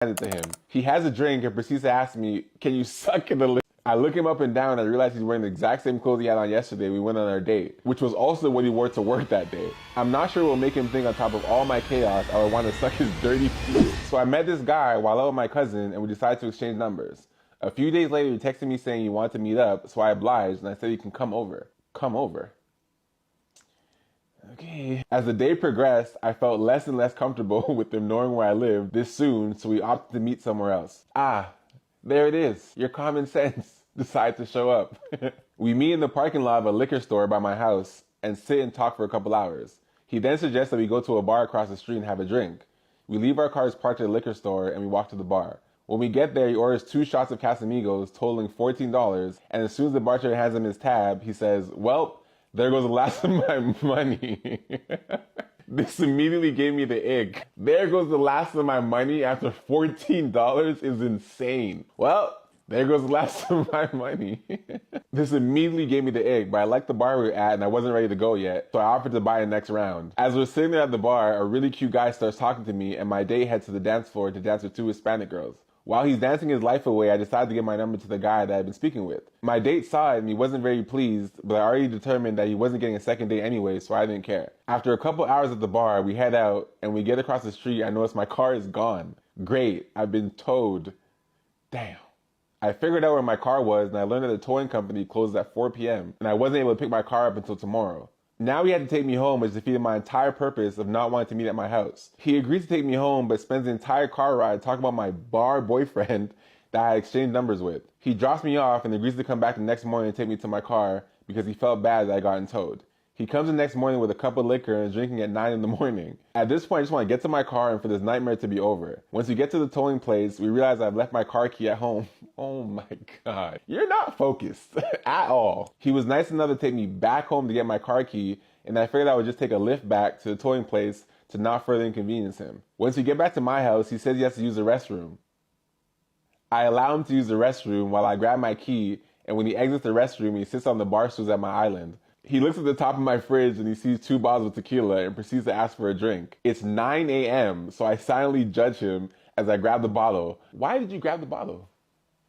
Hand it to him. He has a drink and proceeds to ask me, can you suck it a little? I look him up and down and I realize he's wearing the exact same clothes he had on yesterday. We went on our date, which was also what he wore to work that day. I'm not sure what will make him think on top of all my chaos I would want to suck his dirty feet. So I met this guy while out with my cousin and we decided to exchange numbers. A few days later, he texted me saying he wanted to meet up, so I obliged and I said he can come over. Come over. Okay. As the day progressed, I felt less and less comfortable with him knowing where I lived this soon, so we opted to meet somewhere else. Ah, there it is. Your common sense decided to show up. We meet in the parking lot of a liquor store by my house and sit and talk for a couple hours. He then suggests that we go to a bar across the street and have a drink. We leave our cars parked at the liquor store and we walk to the bar. When we get there, he orders 2 shots of Casamigos, totaling $14, and as soon as the bartender hands him his tab, he says, well, there goes the last of my money. This immediately gave me the ick. There goes the last of my money after $14 is insane. Well, there goes the last of my money. This immediately gave me the ick, but I liked the bar we were at and I wasn't ready to go yet, so I offered to buy the next round. As we're sitting there at the bar, a really cute guy starts talking to me and my date heads to the dance floor to dance with 2 Hispanic girls. While he's dancing his life away, I decided to give my number to the guy that I'd been speaking with. My date saw it and he wasn't very pleased, but I already determined that he wasn't getting a second date anyway, so I didn't care. After a couple hours at the bar, we head out and we get across the street. I notice my car is gone. Great, I've been towed. Damn. I figured out where my car was and I learned that the towing company closes at 4 p.m. and I wasn't able to pick my car up until tomorrow. Now he had to take me home, which defeated my entire purpose of not wanting to meet at my house. He agrees to take me home, but spends the entire car ride talking about my bar boyfriend that I exchanged numbers with. He drops me off and agrees to come back the next morning and take me to my car because he felt bad that I gotten towed. He comes the next morning with a cup of liquor and is drinking at 9 in the morning. At this point, I just want to get to my car and for this nightmare to be over. Once we get to the towing place, we realize I've left my car key at home. Oh my God. You're not focused at all. He was nice enough to take me back home to get my car key, and I figured I would just take a lift back to the towing place to not further inconvenience him. Once we get back to my house, he says he has to use the restroom. I allow him to use the restroom while I grab my key, and when he exits the restroom, he sits on the bar stools at my island. He looks at the top of my fridge and he sees 2 bottles of tequila and proceeds to ask for a drink. It's 9 a.m., so I silently judge him as I grab the bottle. Why did you grab the bottle?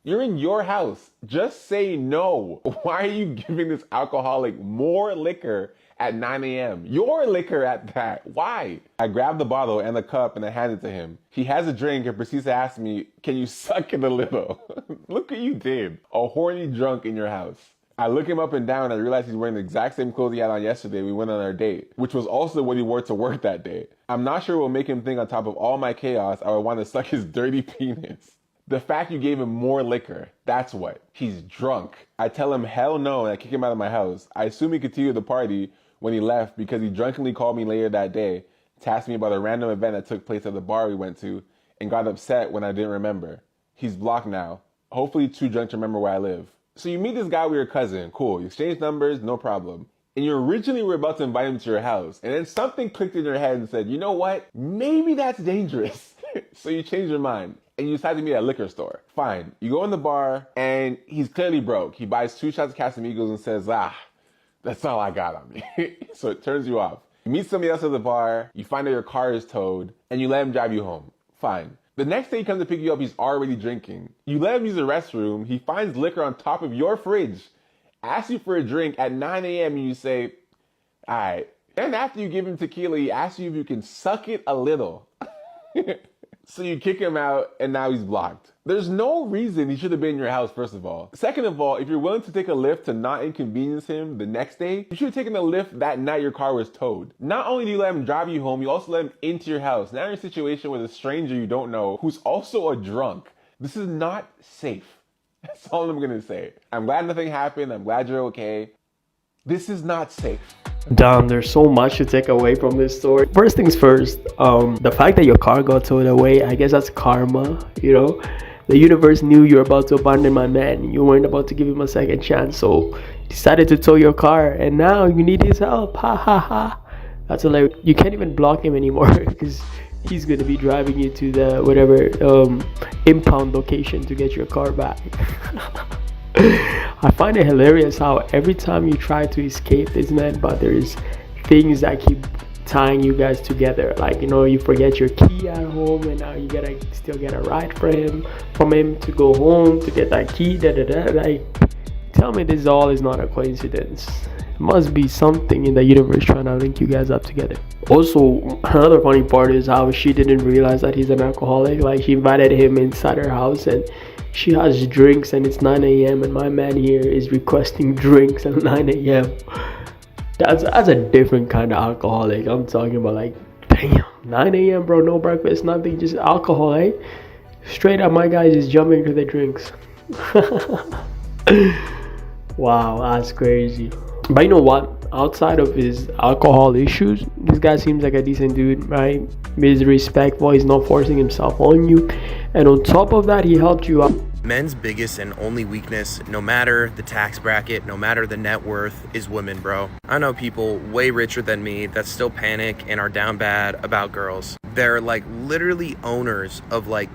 You're in your house. Just say no. Why are you giving this alcoholic more liquor at 9 a.m.? Your liquor at that. Why? I grab the bottle and the cup and I hand it to him. He has a drink and proceeds to ask me, can you suck it a little? Look what you did. A horny drunk in your house. I look him up and down and I realize he's wearing the exact same clothes he had on yesterday. We went on our date, which was also what he wore to work that day. I'm not sure what will make him think on top of all my chaos I would want to suck his dirty penis. The fact you gave him more liquor, that's what. He's drunk. I tell him hell no and I kick him out of my house. I assume he continued the party when he left because he drunkenly called me later that day to ask me about a random event that took place at the bar we went to and got upset when I didn't remember. He's blocked now. Hopefully too drunk to remember where I live. So you meet this guy with your cousin, cool, you exchange numbers, no problem. And you originally were about to invite him to your house, and then something clicked in your head and said, you know what, maybe that's dangerous. So you change your mind, and you decide to meet at a liquor store. Fine, you go in the bar, and he's clearly broke. He buys 2 shots of Casamigos and says, that's all I got on me. So it turns you off. You meet somebody else at the bar, you find out your car is towed, and you let him drive you home. Fine. The next day he comes to pick you up, he's already drinking. You let him use the restroom, he finds liquor on top of your fridge, asks you for a drink at 9 a.m. and you say, all right. And after you give him tequila, he asks you if you can suck it a little. So you kick him out and now he's blocked. There's no reason he should have been in your house, first of all. Second of all, if you're willing to take a lift to not inconvenience him the next day, you should have taken a lift that night your car was towed. Not only do you let him drive you home, you also let him into your house. Now you're in a situation with a stranger you don't know who's also a drunk. This is not safe. That's all I'm gonna say. I'm glad nothing happened. I'm glad you're okay. This is not safe. Damn, there's so much to take away from this story. First things first, the fact that your car got towed away, I guess that's karma, you know. The universe knew you were about to abandon my man. You weren't about to give him a second chance, so decided to tow your car, and now you need his help. Ha ha ha. That's hilarious. You can't even block him anymore because he's gonna be driving you to the whatever impound location to get your car back. I find it hilarious how every time you try to escape this man, but there's things that keep tying you guys together. Like, you know, you forget your key at home and now you gotta still get a ride from him to go home to get that key. Like, tell me this all is not a coincidence. It must be something in the universe trying to link you guys up together. Also, another funny part is how she didn't realize that he's an alcoholic. Like, she invited him inside her house and she has drinks and it's 9 a.m. and my man here is requesting drinks at 9 a.m. That's a different kind of alcoholic. I'm talking about, like, damn, 9 a.m. bro, no breakfast, nothing, just alcohol, eh? Straight up, my guy is jumping to the drinks. Wow, that's crazy. But you know what? Outside of his alcohol issues, this guy seems like a decent dude, right? He's respectful, he's not forcing himself on you. And on top of that, he helped you out. Men's biggest and only weakness, no matter the tax bracket, no matter the net worth, is women, bro. I know people way richer than me that still panic and are down bad about girls. They're like literally owners of like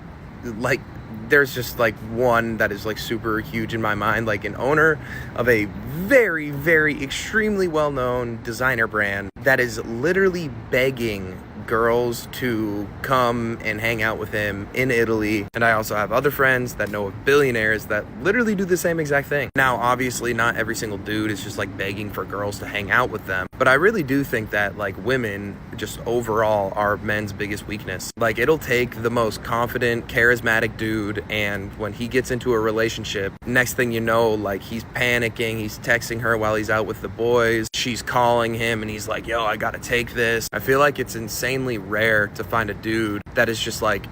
there's just like one that is like super huge in my mind, like an owner of a very, very extremely well-known designer brand that is literally begging girls to come and hang out with him in Italy. And I also have other friends that know of billionaires that literally do the same exact thing. Now, obviously, not every single dude is just like begging for girls to hang out with them, but I really do think that like women just overall are men's biggest weakness. Like, it'll take the most confident, charismatic dude, and when he gets into a relationship, next thing you know, like, he's panicking, he's texting her while he's out with the boys, she's calling him and he's like, yo, I gotta take this. I feel like it's insanely rare to find a dude that is just like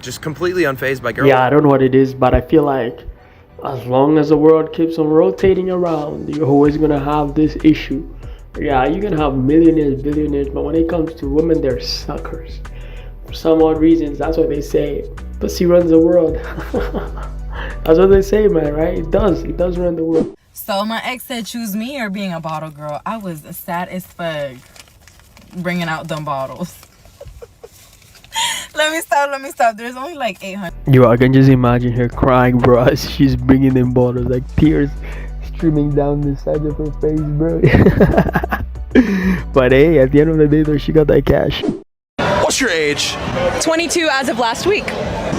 just completely unfazed by girls. Yeah, I don't know what it is, but I feel like as long as the world keeps on rotating around, you're always gonna have this issue. Yeah, you can have millionaires, billionaires, but when it comes to women, they're suckers. For some odd reasons, that's what they say. Pussy runs the world. That's what they say, man, right? It does run the world. So my ex said choose me or being a bottle girl. I was sad as fuck bringing out them bottles. Let me stop. There's only like 800. Yo, I can just imagine her crying, bro, as she's bringing them bottles, like tears streaming down the side of her face, bro. But hey, at the end of the day, though, she got that cash. What's your age? 22 as of last week.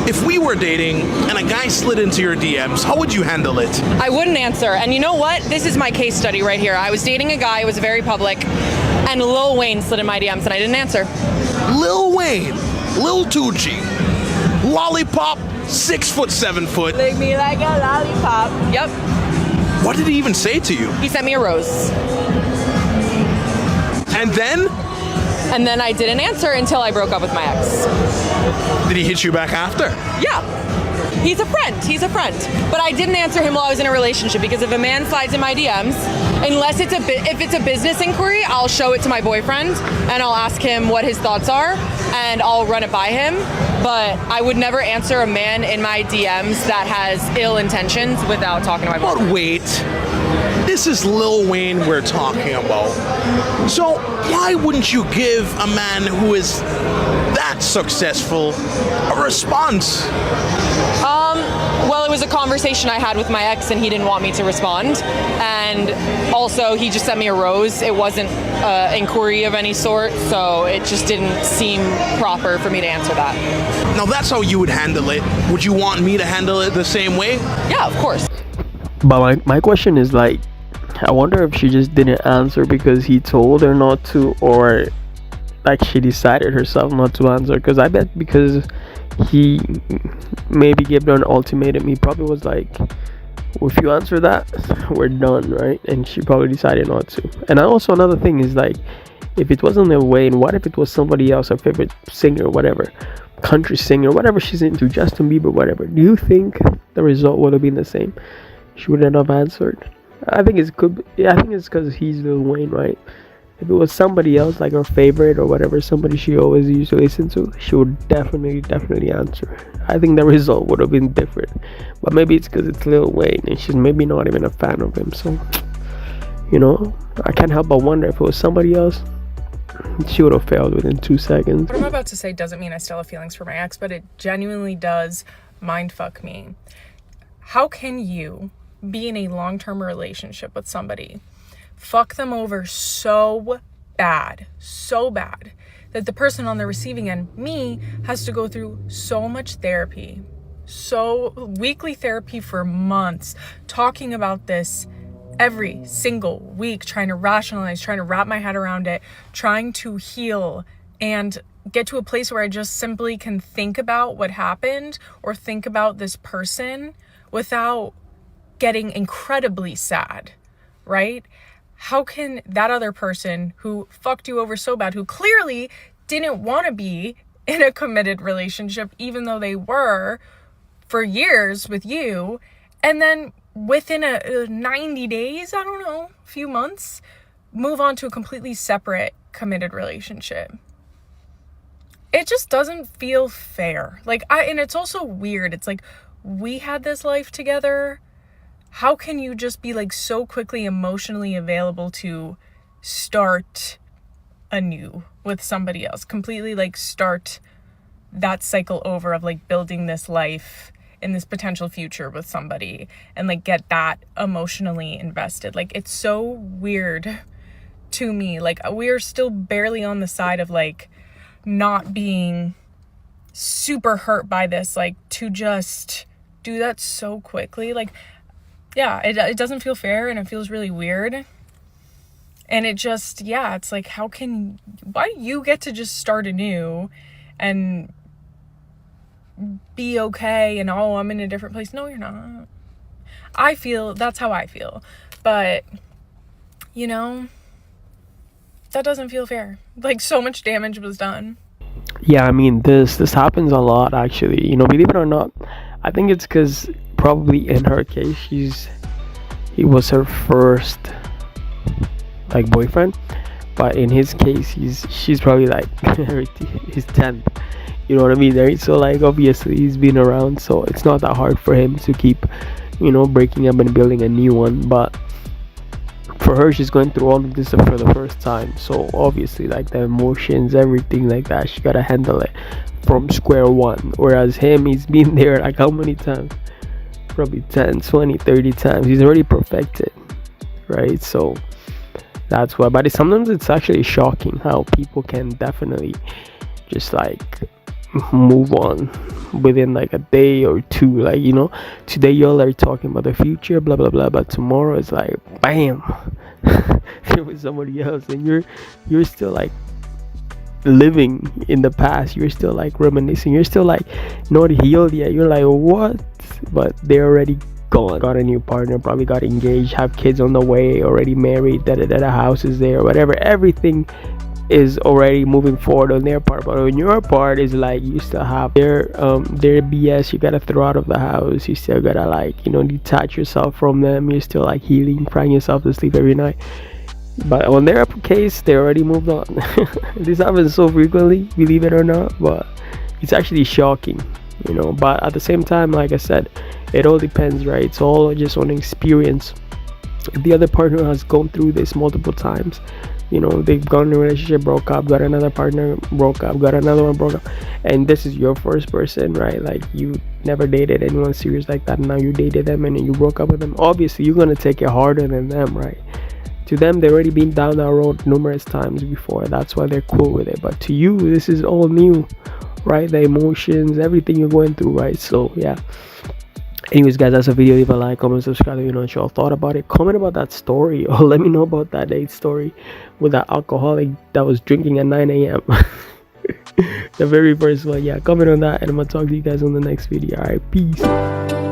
If we were dating and a guy slid into your DMs, how would you handle it? I wouldn't answer. And you know what? This is my case study right here. I was dating a guy, it was very public, and Lil Wayne slid in my DMs and I didn't answer. Lil Wayne, Lil Tucci, Lollipop, 6 foot, 7 foot. Lick me like a lollipop. Yep. What did he even say to you? He sent me a rose. And then? And then I didn't answer until I broke up with my ex. Did he hit you back after? Yeah. He's a friend. But I didn't answer him while I was in a relationship, because if a man slides in my DMs, unless if it's a business inquiry, I'll show it to my boyfriend and I'll ask him what his thoughts are and I'll run it by him. But I would never answer a man in my DMs that has ill intentions without talking to my boyfriend. But wait, this is Lil Wayne we're talking about. So why wouldn't you give a man who is that successful a response? Well, it was a conversation I had with my ex and he didn't want me to respond. And also he just sent me a rose. It wasn't an inquiry of any sort, so it just didn't seem proper for me to answer that. Now that's how you would handle it. Would you want me to handle it the same way? Yeah, of course. But my question is, like, I wonder if she just didn't answer because he told her not to, or like she decided herself not to answer. Because I bet because he maybe gave her an ultimatum, he probably was like, well, if you answer that, we're done, right? And she probably decided not to. And also another thing is, like, if it wasn't Lil Wayne, what if it was somebody else, her favorite singer, whatever, country singer, whatever she's into, Justin Bieber, whatever? Do you think the result would have been the same? She wouldn't have answered. I think it's because he's Lil Wayne, right? If it was somebody else, like her favorite or whatever, somebody she always used to listen to, she would definitely answer. I think the result would have been different. But maybe it's because it's Lil Wayne and she's maybe not even a fan of him. So, you know, I can't help but wonder if it was somebody else, she would have failed within 2 seconds. What I'm about to say doesn't mean I still have feelings for my ex, but it genuinely does mindfuck me. How can you be in a long-term relationship with somebody, fuck them over so bad that the person on the receiving end, me, has to go through so much therapy, so weekly therapy for months, talking about this every single week, trying to rationalize, trying to wrap my head around it, trying to heal and get to a place where I just simply can think about what happened or think about this person without getting incredibly sad, right? How can that other person who fucked you over so bad, who clearly didn't want to be in a committed relationship, even though they were for years with you, and then within a 90 days, I don't know, a few months, move on to a completely separate committed relationship? It just doesn't feel fair. And it's also weird. It's like, we had this life together. How can you just be like so quickly emotionally available to start anew with somebody else? Completely like start that cycle over of like building this life in this potential future with somebody and like get that emotionally invested. Like, it's so weird to me. Like, we're still barely on the side of like not being super hurt by this, like to just do that so quickly. Like, yeah, it doesn't feel fair, and it feels really weird. And it just, yeah, it's like, why do you get to just start anew and be okay and, oh, I'm in a different place? No, you're not. That's how I feel. But, you know, that doesn't feel fair. Like, so much damage was done. Yeah, I mean, this happens a lot, actually. You know, believe it or not, I think it's because probably in her case, he was her first like boyfriend, but in his case, she's probably like his 10th. You know what I mean, right? So like, obviously he's been around, so it's not that hard for him to keep, you know, breaking up and building a new one. But for her, she's going through all of this for the first time, so obviously like the emotions, everything like that, she gotta handle it from square one. Whereas him, he's been there like how many times? Probably 10, 20, 30 times. He's already perfected, right? So that's why. But sometimes it's actually shocking how people can definitely just like move on within like a day or two. Like, you know, today y'all are talking about the future, blah blah blah, but tomorrow it's like bam, you're with somebody else, and you're still like living in the past. You're still like reminiscing. You're still like not healed yet. You're like, what? But they're already gone, got a new partner, probably got engaged, have kids on the way, already married, the house is there, whatever. Everything is already moving forward on their part. But on your part, is like you still have their BS you gotta throw out of the house. You still gotta like, you know, detach yourself from them. You're still like healing, crying yourself to sleep every night. But on their case, they already moved on. This happens so frequently, believe it or not, but it's actually shocking, you know. But at the same time, like I said, it all depends, right? It's all just on experience. If the other partner has gone through this multiple times, you know, they've gone in a relationship, broke up, got another partner, broke up, got another one, broke up, and this is your first person, right? Like, you never dated anyone serious like that, and now you dated them and then you broke up with them. Obviously you're gonna take it harder than them, right? To them, they've already been down that road numerous times before. That's why they're cool with it. But to you, this is all new, right? The emotions, everything you're going through, right? So yeah. Anyways, guys, that's a video. Leave a like, comment, subscribe if you know what y'all thought about it. Comment about that story, or let me know about that date story with that alcoholic that was drinking at 9 a.m. The very first one. Yeah, comment on that, and I'm gonna talk to you guys on the next video. All right, peace.